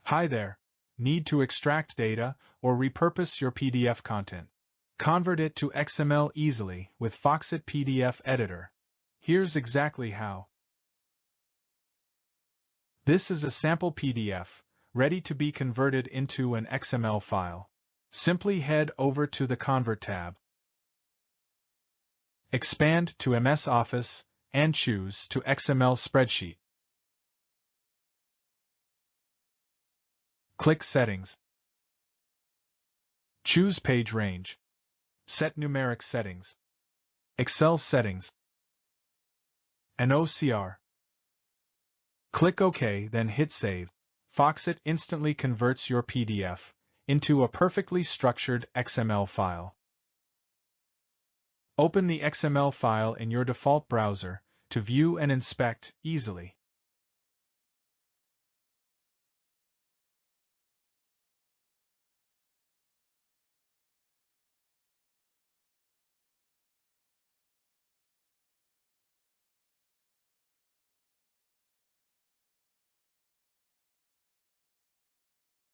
Hi there. Need to extract data or repurpose your PDF content? Convert it to XML easily with Foxit PDF Editor. Here's exactly how. This is a sample PDF, ready to be converted into an XML file. Simply head over to the Convert tab. Expand to MS Office and choose to XML Spreadsheet. Click Settings. Choose Page Range. Set Numeric Settings. Excel Settings. And OCR. Click OK, then hit Save. Foxit instantly converts your PDF into a perfectly structured XML file. Open the XML file in your default browser to view and inspect easily.